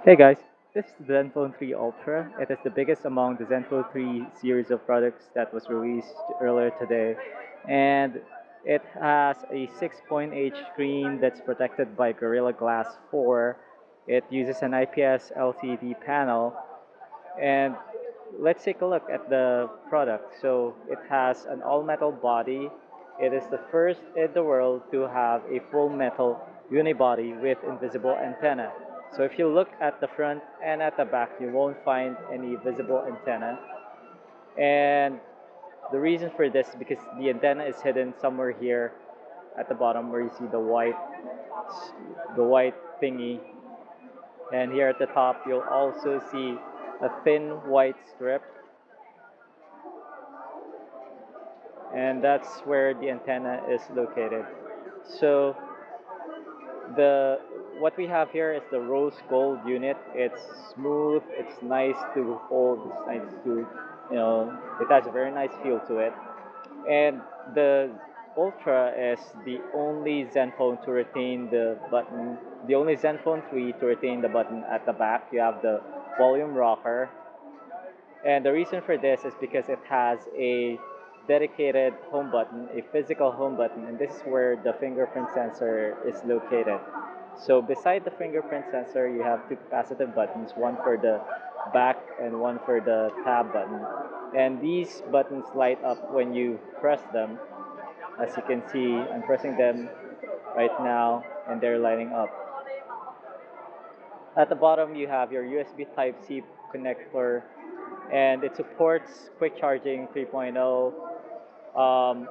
Hey guys, this is the ZenFone 3 Ultra. It is the biggest among the ZenFone 3 series of products that was released earlier today. And it has a 6.8 screen that's protected by Gorilla Glass 4. It uses an IPS LCD panel. And let's take a look at the product. So it has an all-metal body. It is the first in the world to have a full metal unibody with invisible antenna. So if you look at the front and at the back, you won't find any visible antenna. And the reason for this is because the antenna is hidden somewhere here at the bottom where you see the white thingy. And here at the top, you'll also see a thin white strip, and that's where the antenna is located. So the what we have here is the rose gold unit. It's smooth, it's nice to hold, it's nice to, it has a very nice feel to it. And the Ultra is the only ZenFone to retain the button, the only ZenFone 3 to retain the button at the back. You have the volume rocker, and the reason for this is because it has a dedicated home button, a physical home button, and this is where the fingerprint sensor is located. So beside the fingerprint sensor, you have two capacitive buttons, one for the back and one for the tab button. And these buttons light up when you press them. As you can see, I'm pressing them right now and they're lighting up. At the bottom, you have your USB Type-C connector, and it supports quick charging 3.0.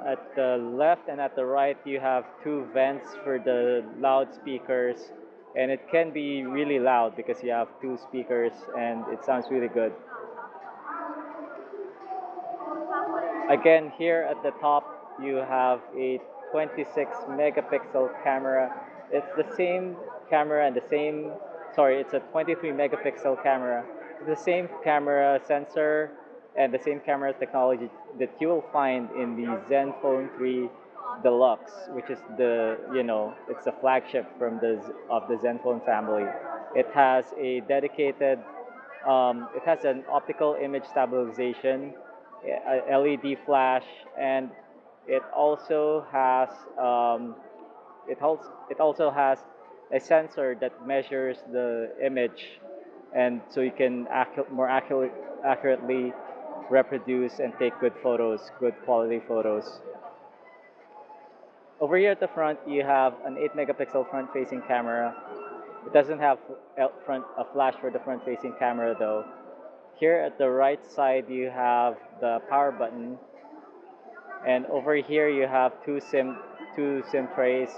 At the left and at the right, you have two vents for the loudspeakers, and it can be really loud because you have two speakers and it sounds really good. Again, here at the top, you have a 26 megapixel camera. It's the same camera and the same, sorry, it's a 23 megapixel camera. The same camera sensor and the same camera technology that you will find in the ZenFone 3 Deluxe, which is it's a flagship of the ZenFone family. It has a dedicated, it has an optical image stabilization, a LED flash, and it also has it also has a sensor that measures the image, and so you can accurately reproduce and take good photos, good quality photos. Over here at the front, you have an 8 megapixel front-facing camera. It doesn't have a flash for the front-facing camera though. Here at the right side, you have the power button, and over here you have two SIM trays.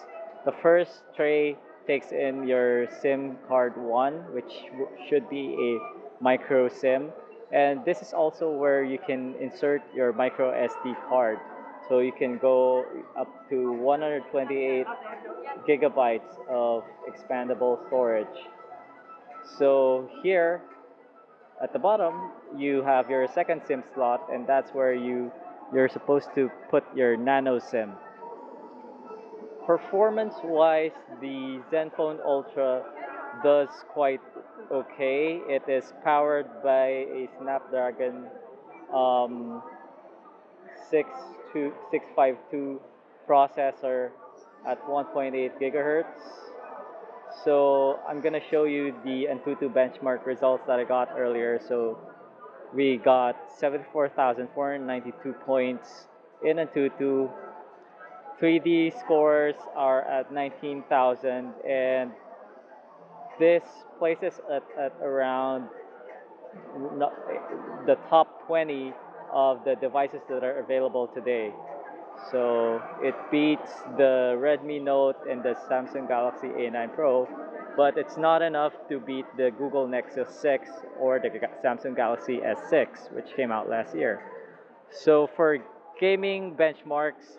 The first tray takes in your SIM card 1, which should be a micro SIM, and this is also where you can insert your micro SD card. So you can go up to 128 gigabytes of expandable storage. So here at the bottom, you have your second SIM slot, and that's where you're supposed to put your nano SIM. Performance-wise, the ZenFone Ultra does quite okay. It is powered by a Snapdragon 652 processor at 1.8 gigahertz. So I'm gonna show you the Antutu benchmark results that I got earlier. So we got 74,492 points in Antutu. 3D scores are at 19,000, and this places at around the top 20 of the devices that are available today. So it beats the Redmi Note and the Samsung Galaxy A9 Pro, but it's not enough to beat the Google Nexus 6 or the Samsung Galaxy S6, which came out last year. So for gaming benchmarks,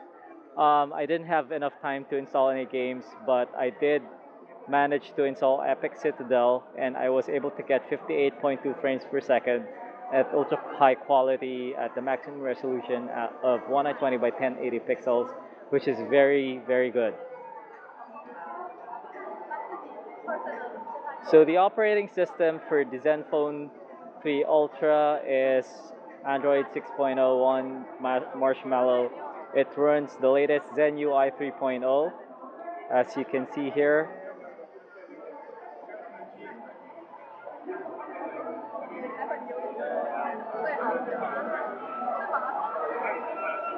I didn't have enough time to install any games, but I did manage to install Epic Citadel, and I was able to get 58.2 frames per second at ultra high quality at the maximum resolution of 1920 by 1080 pixels, which is very, very good. So the operating system for the ZenFone 3 Ultra is Android 6.01 Marshmallow. It runs the latest Zen UI 3.0, as you can see here.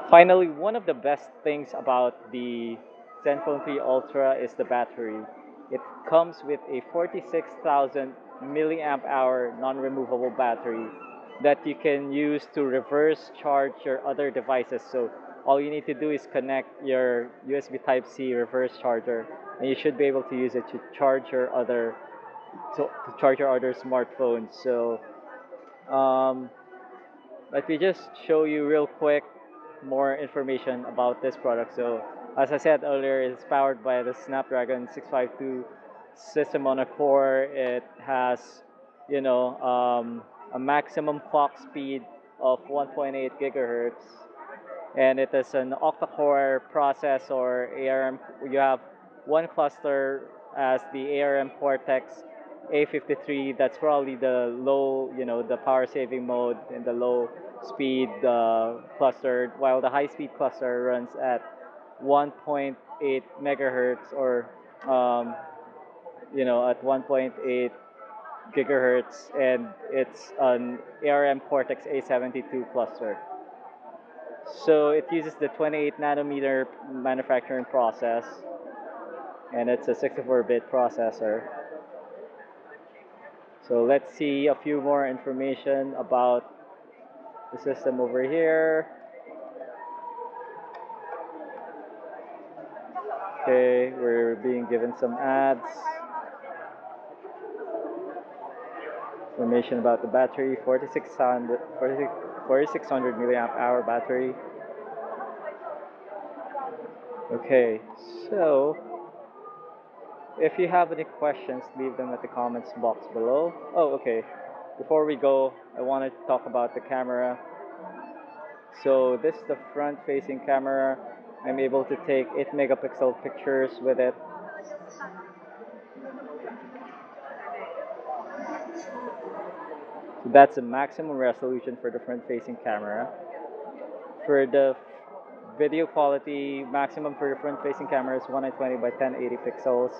Finally, one of the best things about the ZenFone 3 Ultra is the battery. It comes with a 46,000 milliamp hour non-removable battery that you can use to reverse charge your other devices. So all you need to do is connect your USB Type-C reverse charger, and you should be able to use it to charge your other smartphones. So um, let me just show you real quick more information about this product. So, as I said earlier, it's powered by the Snapdragon 652 system on a core. It has, you know, a maximum clock speed of 1.8 gigahertz, and it is an octa-core processor. ARM, you have one cluster as the ARM Cortex A53. That's probably the low, the power saving mode and the low speed cluster, while the high speed cluster runs at 1.8 megahertz, or at 1.8 gigahertz, and it's an ARM Cortex A72 cluster. So it uses the 28 nanometer manufacturing process, and it's a 64-bit processor. So let's see a few more information about the system over here. Okay, we're being given some ads. Information about the battery: 4600 milliamp hour battery. Okay, so if you have any questions, leave them at the comments box below. Oh, okay. Before we go, I wanted to talk about the camera. So this is the front-facing camera. I'm able to take 8 megapixel pictures with it. So that's the maximum resolution for the front-facing camera. For the video quality, maximum for the front-facing camera is 120 by 1080 pixels.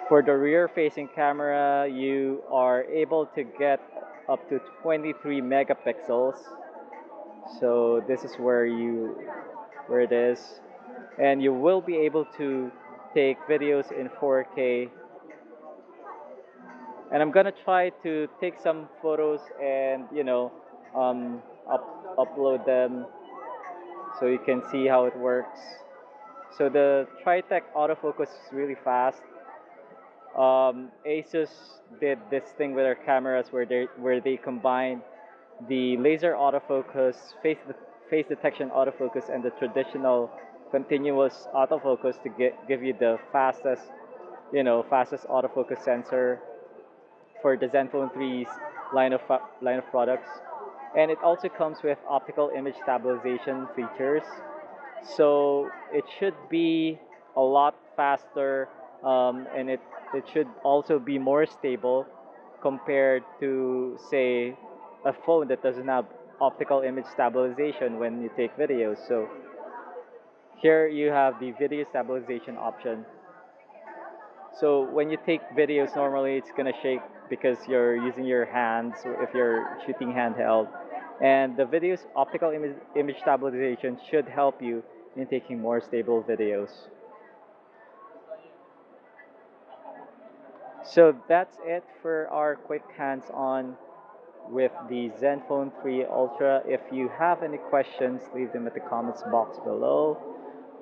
For the rear-facing camera, you are able to get up to 23 megapixels. So this is where it is, and you will be able to take videos in 4K. And I'm gonna try to take some photos and upload them so you can see how it works. So the Tritech autofocus is really fast. Asus did this thing with their cameras where they combine the laser autofocus, face detection autofocus, and the traditional continuous autofocus to give you the fastest autofocus sensor for the ZenFone 3's line of products. And it also comes with optical image stabilization features. So it should be a lot faster, and it should also be more stable compared to, say, a phone that doesn't have optical image stabilization when you take videos. So here you have the video stabilization option. So when you take videos, normally it's gonna shake because you're using your hands if you're shooting handheld. And the video's optical image stabilization should help you in taking more stable videos. So that's it for our quick hands-on with the ZenFone 3 Ultra. If you have any questions, leave them at the comments box below.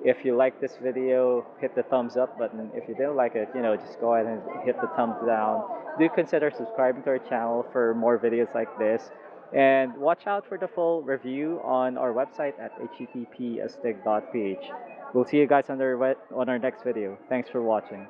If you like this video, hit the thumbs up button. If you didn't like it, just go ahead and hit the thumbs down. Do consider subscribing to our channel for more videos like this. And watch out for the full review on our website at http.astig.ph. We'll see you guys on our next video. Thanks for watching.